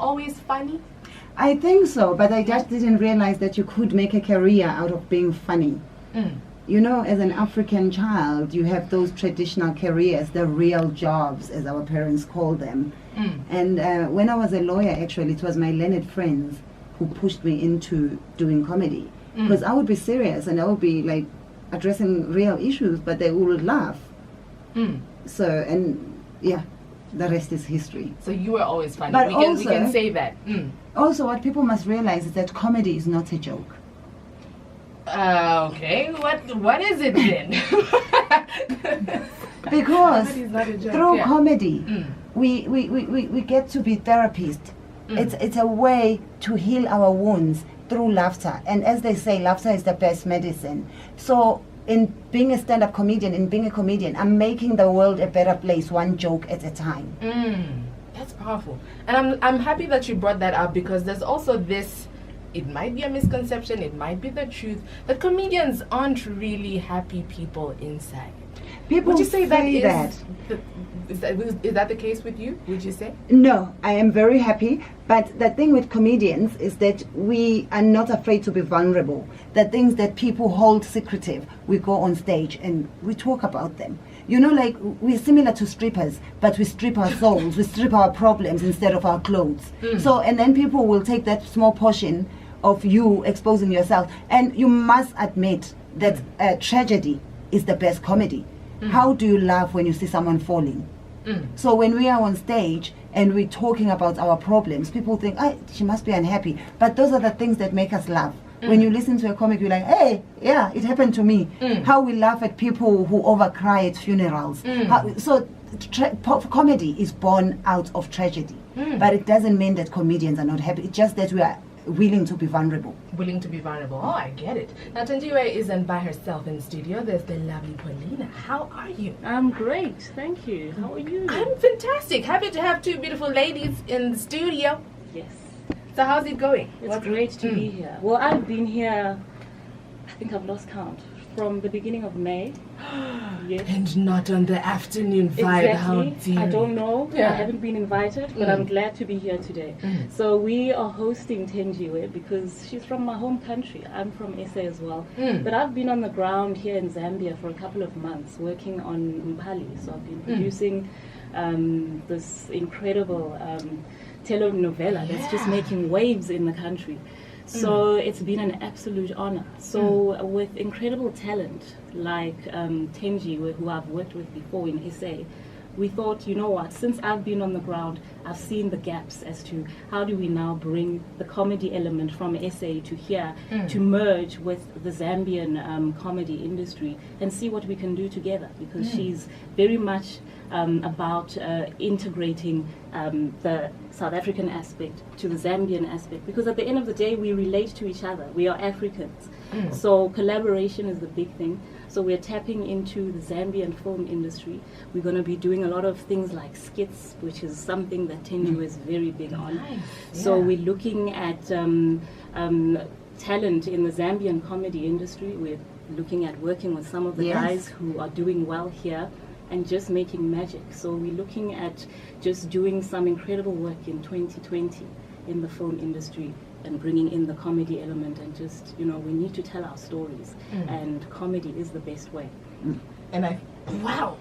always funny? I think so, but I just didn't realize that you could make a career out of being funny. You know, as an African child, you have those traditional careers, the real jobs, as our parents call them. And when I was a lawyer, actually, it was my learned friends who pushed me into doing comedy. Because I would be serious and I would be like addressing real issues, but they would laugh. So, and yeah, the rest is history. So you were always funny. But We can say that. Also, what people must realize is that comedy is not a joke. Okay, what is it then? Because not a joke, through comedy, we get to be therapists. It's a way to heal our wounds through laughter. And as they say, laughter is the best medicine. So in being a stand-up comedian, in being a comedian, I'm making the world a better place, one joke at a time. That's powerful. And I'm happy that you brought that up, because there's also this, it might be a misconception, it might be the truth, that comedians aren't really happy people inside. People would you say that is that the case with you, would you say? No, I am very happy. But the thing with comedians is that we are not afraid to be vulnerable. The things that people hold secretive, we go on stage and we talk about them. You know, like, we're similar to strippers, but we strip our souls, we strip our problems instead of our clothes. So, and then people will take that small portion of you exposing yourself. And you must admit that tragedy is the best comedy. How do you laugh when you see someone falling? So when we are on stage and we're talking about our problems, people think, she must be unhappy. But those are the things that make us laugh. When you listen to a comic, you're like, hey, yeah, it happened to me. How we laugh at people who overcry at funerals. So comedy is born out of tragedy. But it doesn't mean that comedians are not happy. It's just that we are willing to be vulnerable. Willing to be vulnerable. Oh, I get it. Now, Thenjiwe isn't by herself in the studio. There's the lovely Paulina. How are you? I'm great. Thank you. How are you? I'm fantastic. Happy to have two beautiful ladies in the studio. Yes. So how's it going? It's great to be here. Well, I've been here, I think I've lost count, from the beginning of May. Yes. And not on the afternoon vibe. Exactly. How I don't know. Yeah. I haven't been invited, but I'm glad to be here today. So we are hosting Thenjiwe because she's from my home country. I'm from SA as well. But I've been on the ground here in Zambia for a couple of months working on 𝙏𝙝𝙖𝙣𝙠. So I've been producing this incredible telenovela that's just making waves in the country. So it's been an absolute honor. So with incredible talent like Thenjiwe, who I've worked with before in SA, we thought, you know what, since I've been on the ground, I've seen the gaps as to how do we now bring the comedy element from SA to here to merge with the Zambian comedy industry and see what we can do together, because she's very much about integrating the South African aspect to the Zambian aspect, because at the end of the day we relate to each other. We are Africans. So collaboration is the big thing. So we're tapping into the Zambian film industry. We're going to be doing a lot of things like skits, which is something that Thenjiwe is very big on. Nice. So we're looking at talent in the Zambian comedy industry. We're looking at working with some of the guys who are doing well here and just making magic. So we're looking at just doing some incredible work in 2020 in the film industry and bringing in the comedy element, and just, you know, we need to tell our stories and comedy is the best way. And wow.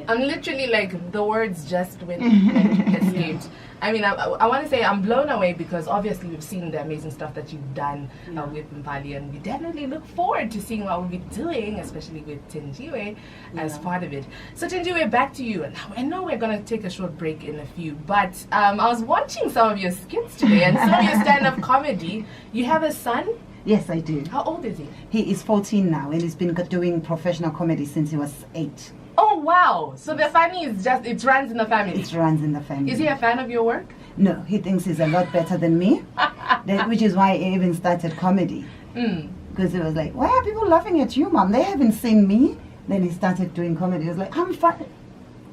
I'm literally like, the words just went escaped. I mean, I want to say I'm blown away, because obviously we've seen the amazing stuff that you've done with 𝙏𝙗𝙖𝙣𝙠, and we definitely look forward to seeing what we'll be doing, especially with Thenjiwe as part of it. So Thenjiwe, back to you. I know we're going to take a short break in a few, but I was watching some of your skits today and some of your stand-up comedy. You have a son? Yes, I do. How old is he? He is 14 now, and he's been doing professional comedy since he was 8. Oh, wow. So the funny is just, it runs in the family. It runs in the family. Is he a fan of your work? No, he thinks he's a lot better than me, which is why he even started comedy. Because he was like, why are people laughing at you, Mom? They haven't seen me. Then he started doing comedy. He was like, I'm fun.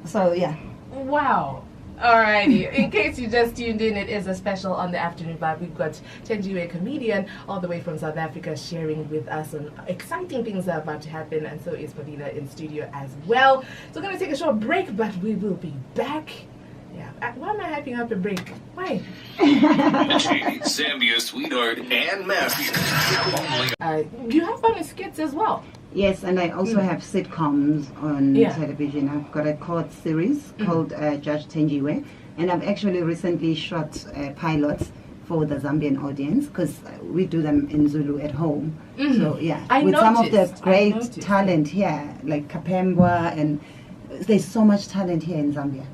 So, yeah. Wow. Alrighty, in case you just tuned in, it is a special on the afternoon vibe. We've got Thenjiwe, a comedian all the way from South Africa, sharing with us on exciting things that are about to happen, and so is Paulina in studio as well. So we're going to take a short break, but we will be back. Yeah, Why am I hyping up a break? Why? Zambia sweetheart and Matthew. Do you have fun with skits as well? Yes, and I also have sitcoms on television. I've got a court series called Judge Thenjiwe, and I've actually recently shot pilots for the Zambian audience because we do them in Zulu at home. So yeah, some of the great talent here, like Kapembwa, and there's so much talent here in Zambia.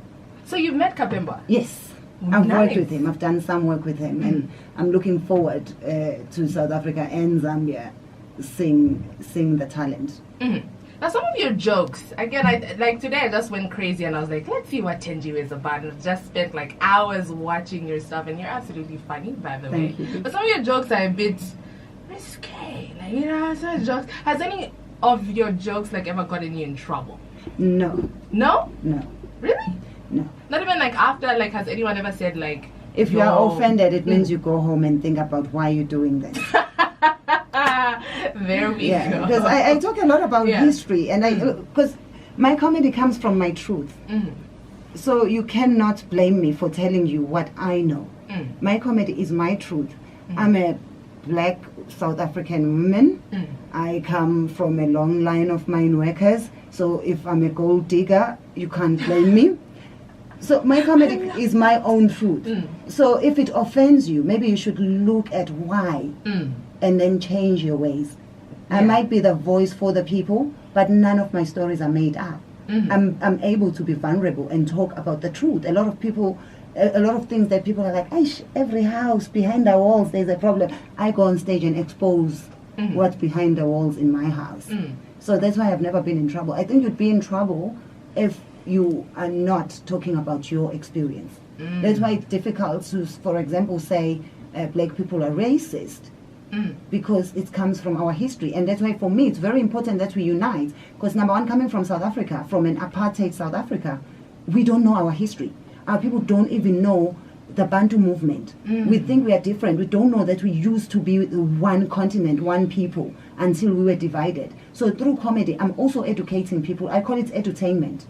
So you've met Kapembwa? Yes, I've worked with him. I've done some work with him, and I'm looking forward to South Africa and Zambia seeing the talent. Now, some of your jokes, again, like today I just went crazy and I was like, let's see what Thenjiwe is about. And just spent like hours watching your stuff, and you're absolutely funny, by the way. Thank you. But some of your jokes are a bit risque. Like, you know, some jokes. Has any of your jokes like ever gotten you in trouble? No. No? No. Really? No. Not even like after, like, has anyone ever said like, if you are offended, it means you go home and think about why you're doing that. There we go. Because I talk a lot about history, and because my comedy comes from my truth. So you cannot blame me for telling you what I know. My comedy is my truth. I'm a black South African woman. I come from a long line of mine workers. So if I'm a gold digger, you can't blame me. So my comedy is my own truth. So if it offends you, maybe you should look at why and then change your ways. I might be the voice for the people, but none of my stories are made up. I'm able to be vulnerable and talk about the truth. A lot of things that people are like, every house behind the walls, there's a problem. I go on stage and expose what's behind the walls in my house. So that's why I've never been in trouble. I think you'd be in trouble if you are not talking about your experience. That's why it's difficult to, for example, say black people are racist. Because it comes from our history, and that's why for me it's very important that we unite, because number one, coming from South Africa, from an apartheid South Africa, we don't know our history. Our people don't even know the Bantu movement. We think we are different. We don't know that we used to be one continent, one people, until we were divided. So through comedy, I'm also educating people. I call it edutainment,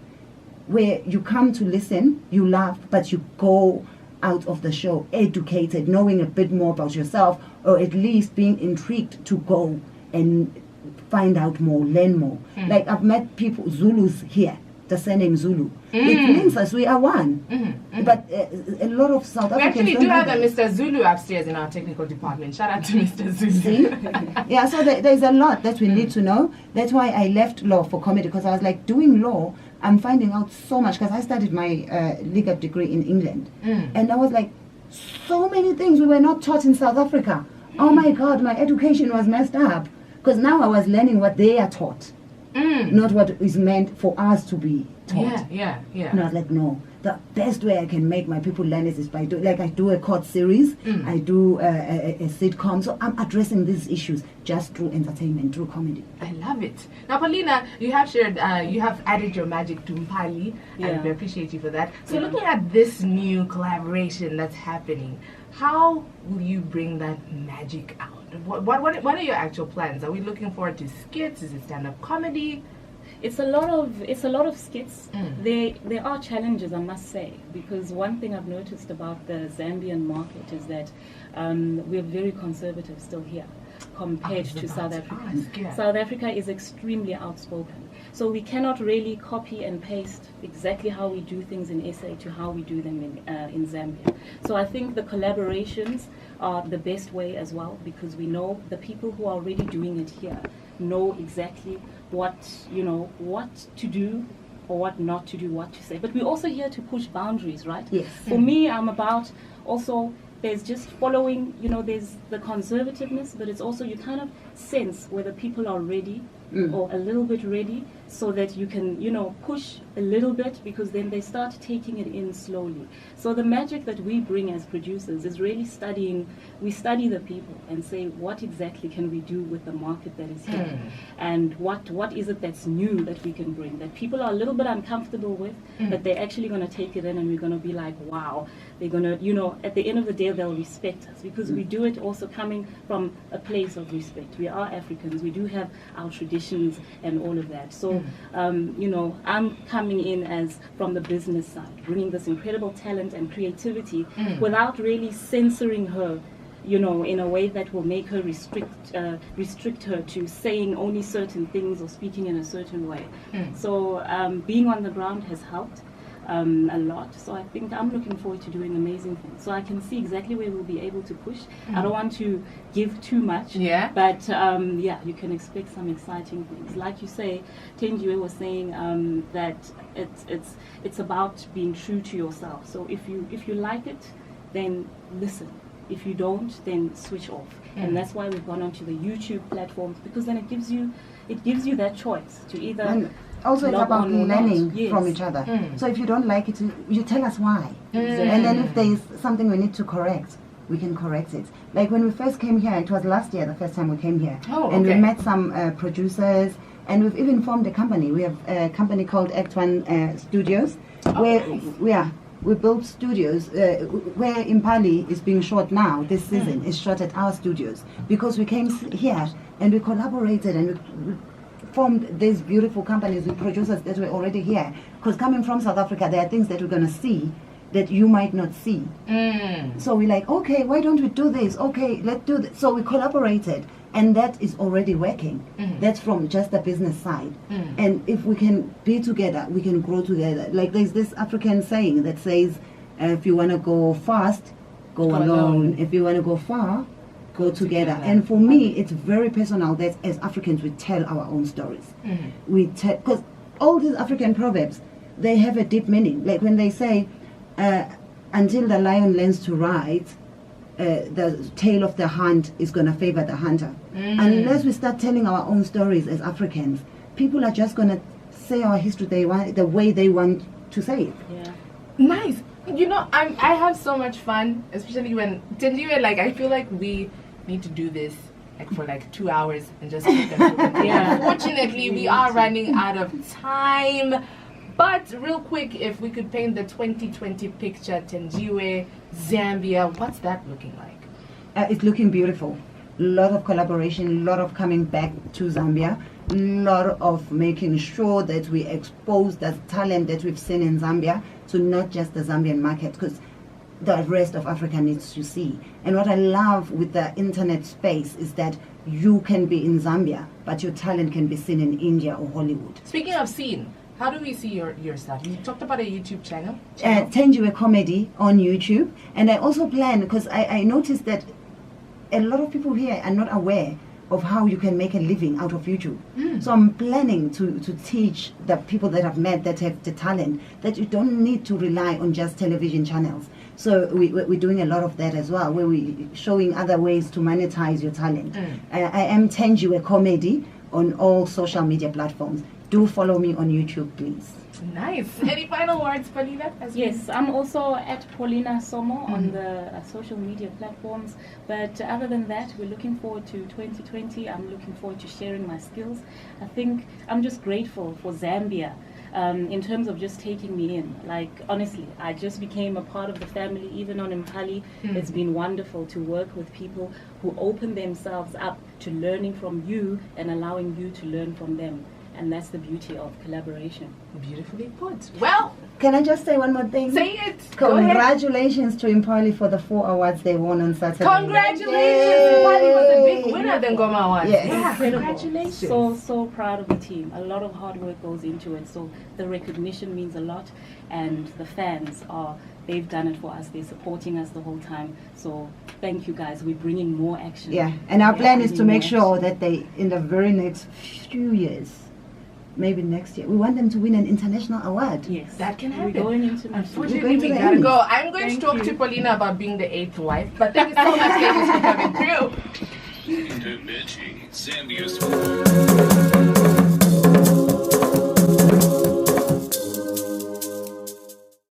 where you come to listen, you laugh, but you go out of the show educated, knowing a bit more about yourself, or at least being intrigued to go and find out more, learn more. Like I've met people, Zulus here, the surname Zulu. It means us, we are one. But a lot of South Africans we actually do have a Mr. Zulu upstairs in our technical department. Shout out to Mr. Zulu. See? Yeah, so there's a lot that we need to know. That's why I left law for comedy, because I was like, doing law, I'm finding out so much, because I studied my legal degree in England. And I was like, so many things we were not taught in South Africa. Oh my God, my education was messed up. Because now I was learning what they are taught, not what is meant for us to be taught. Yeah. And I was like, no, the best way I can make my people learn is by I do a court series, I do a sitcom, so I'm addressing these issues just through entertainment, through comedy. I love it. Now, Paulina, you have shared, you have added your magic to Mpali, and we appreciate you for that. So looking at this new collaboration that's happening, how will you bring that magic out? What are your actual plans? Are we looking forward to skits? Is it stand-up comedy? It's a lot of skits. There are challenges, I must say, because one thing I've noticed about the Zambian market is that we're very conservative still here compared to South Africa. South Africa is extremely outspoken. So we cannot really copy and paste exactly how we do things in SA to how we do them in Zambia. So I think the collaborations are the best way as well, because we know the people who are already doing it here know exactly what to do or what not to do, what to say. But we're also here to push boundaries, right? Yes. For me, I'm about also, there's just following, there's the conservativeness, but it's also you kind of sense whether people are ready or a little bit ready, so that you can, push a little bit, because then they start taking it in slowly. So the magic that we bring as producers is really we study the people and say, what exactly can we do with the market that is here? And what is it that's new that we can bring, that people are a little bit uncomfortable with, but they're actually going to take it in, and we're going to be like, wow, they're going to, at the end of the day, they'll respect us, because we do it also coming from a place of respect. We are Africans. We do have our traditions. auditions and all of that. So, you know, I'm coming in as from the business side, bringing this incredible talent and creativity without really censoring her, you know, in a way that will make her restrict her to saying only certain things or speaking in a certain way. So being on the ground has helped a lot. So I think I'm looking forward to doing amazing things. So I can see exactly where we'll be able to push. I don't want to give too much, but yeah, you can expect some exciting things. Like you say, Thenjiwe was saying that it's about being true to yourself. So if you like it, then listen. If you don't, then switch off. And that's why we've gone onto the YouTube platforms, because then it gives you that choice to either. And also, it's about learning from each other. So if you don't like it, you tell us why. And then if there is something we need to correct, we can correct it. Like when we first came here, it was last year, the first time we came here. And we met some producers, and we've even formed a company. We have a company called 𝙏𝙝𝙖𝙣𝙠 Studios, where we built studios where Impali is being shot now. This season is shot at our studios, because we came here and we collaborated and we formed these beautiful companies with producers that were already here. Because coming from South Africa, there are things that we're going to see that you might not see. So we're like, okay, why don't we do this? Okay, let's do this. So we collaborated, and that is already working. That's from just the business side. And if we can be together, we can grow together. Like there's this African saying that says, if you want to go fast, go alone. If you want to go far, go together. And for me, it's very personal that as Africans, we tell our own stories. We tell, because all these African proverbs, they have a deep meaning. Like when they say, until the lion learns to ride, the tail of the hunt is going to favor the hunter. Unless we start telling our own stories as Africans, people are just going to say our history the way they want to say it. Nice. You know, I have so much fun, especially when Thenjiwe, like, I feel like we need to do this like for like 2 hours and just keep them Unfortunately, we are running out of time. But real quick, if we could paint the 2020 picture, Thenjiwe, Zambia, what's that looking like? It's looking beautiful. A lot of collaboration, a lot of coming back to Zambia, a lot of making sure that we expose the talent that we've seen in Zambia to not just the Zambian market, because the rest of Africa needs to see. And what I love with the internet space is that you can be in Zambia, but your talent can be seen in India or Hollywood. Speaking of scene, how do we see your stuff? You talked about a YouTube channel? Thenjiwe Comedy on YouTube. And I also plan, because I noticed that a lot of people here are not aware of how you can make a living out of YouTube. So I'm planning to teach the people that I've met that have the talent that you don't need to rely on just television channels. So we're doing a lot of that as well, where we're showing other ways to monetize your talent. I am Thenjiwe Comedy on all social media platforms. Do follow me on YouTube, please. Nice. Any final words, Paulina? Yes, I'm also at Paulina Somo on the social media platforms. But other than that, we're looking forward to 2020. I'm looking forward to sharing my skills. I think I'm just grateful for Zambia in terms of just taking me in. Like, honestly, I just became a part of the family, even on Impali. It's been wonderful to work with people who open themselves up to learning from you and allowing you to learn from them. And that's the beauty of collaboration. Beautifully put. Well, can I just say one more thing? Say it. Congratulations to Impali for the 4 awards they won on Saturday. Congratulations! Impali was a big winner than Ngoma Awards. Yes. Yeah, congratulations. So proud of the team. A lot of hard work goes into it. So the recognition means a lot. And the fans they've done it for us. They're supporting us the whole time. So thank you guys. We're bringing more action. Yeah, and our plan is to make sure that they, in the very next few years, maybe next year, we want them to win an international award. Yes, that can happen. We're going international. Unfortunately, we gotta go. I'm going to talk to Paulina about being the 8th wife, but thank you so much, ladies, for coming through. 𝙏𝙝𝙖𝙣𝙠 𝙔𝙤𝙪